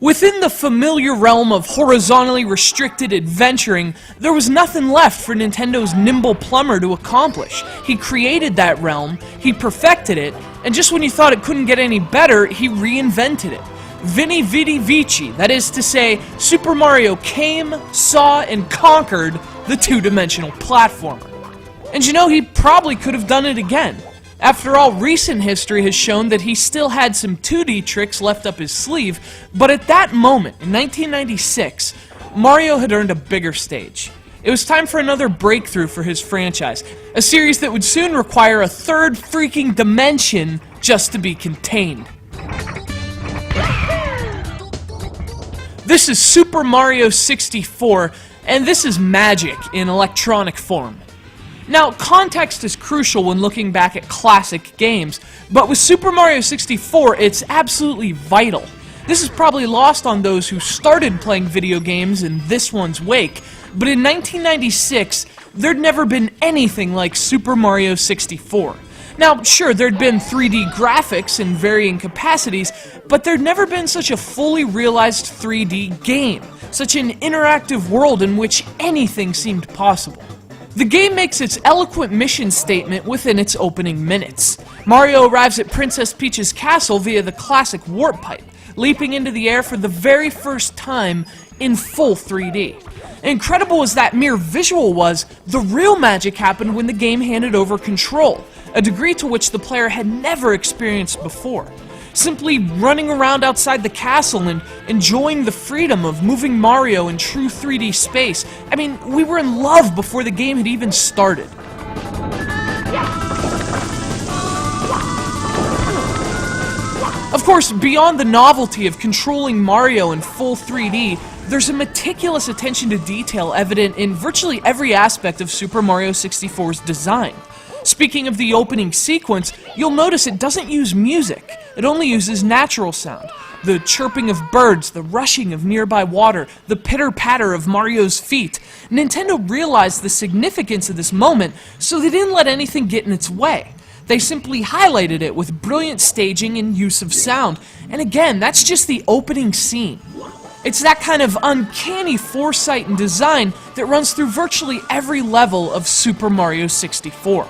Within the familiar realm of horizontally restricted adventuring, there was nothing left for Nintendo's nimble plumber to accomplish. He created that realm, he perfected it, and just when you thought it couldn't get any better, he reinvented it. Veni Vidi Vici, that is to say, Super Mario came, saw, and conquered the two-dimensional platformer. And you know, he probably could have done it again. After all, recent history has shown that he still had some 2D tricks left up his sleeve, but at that moment, in 1996, Mario had earned a bigger stage. It was time for another breakthrough for his franchise, a series that would soon require a third freaking dimension just to be contained. This is Super Mario 64, and this is magic in electronic form. Now, context is crucial when looking back at classic games, but with Super Mario 64, it's absolutely vital. This is probably lost on those who started playing video games in this one's wake, but in 1996, there'd never been anything like Super Mario 64. Now, sure, there'd been 3D graphics in varying capacities, but there'd never been such a fully realized 3D game, such an interactive world in which anything seemed possible. The game makes its eloquent mission statement within its opening minutes. Mario arrives at Princess Peach's castle via the classic warp pipe, leaping into the air for the very first time in full 3D. Incredible as that mere visual was, the real magic happened when the game handed over control, a degree to which the player had never experienced before. Simply running around outside the castle and enjoying the freedom of moving Mario in true 3D space. I mean, we were in love before the game had even started. Of course, beyond the novelty of controlling Mario in full 3D, there's a meticulous attention to detail evident in virtually every aspect of Super Mario 64's design. Speaking of the opening sequence, you'll notice it doesn't use music. It only uses natural sound. The chirping of birds, the rushing of nearby water, the pitter-patter of Mario's feet. Nintendo realized the significance of this moment, so they didn't let anything get in its way. They simply highlighted it with brilliant staging and use of sound. And again, that's just the opening scene. It's that kind of uncanny foresight and design that runs through virtually every level of Super Mario 64.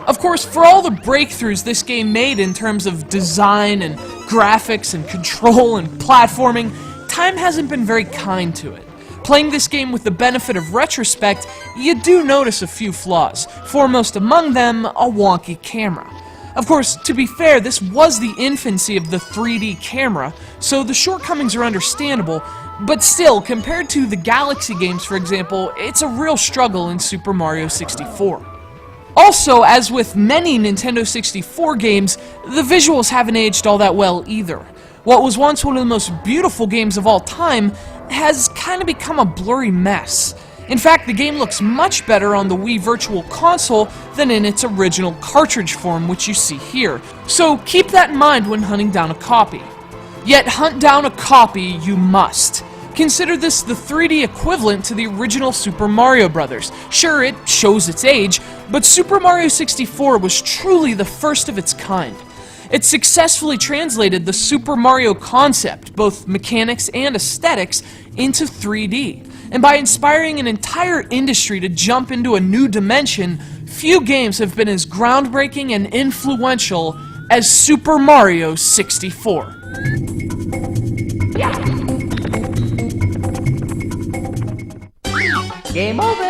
Of course, for all the breakthroughs this game made in terms of design and graphics and control and platforming, time hasn't been very kind to it. Playing this game with the benefit of retrospect, you do notice a few flaws, foremost among them, a wonky camera. Of course, to be fair, this was the infancy of the 3D camera, so the shortcomings are understandable, but still, compared to the Galaxy games, for example, it's a real struggle in Super Mario 64. Also, as with many Nintendo 64 games, the visuals haven't aged all that well either. What was once one of the most beautiful games of all time has kind of become a blurry mess. In fact, the game looks much better on the Wii Virtual Console than in its original cartridge form, which you see here. So keep that in mind when hunting down a copy. Yet hunt down a copy you must. Consider this the 3D equivalent to the original Super Mario Bros. Sure, it shows its age, but Super Mario 64 was truly the first of its kind. It successfully translated the Super Mario concept, both mechanics and aesthetics, into 3D. And by inspiring an entire industry to jump into a new dimension, few games have been as groundbreaking and influential as Super Mario 64. Game over!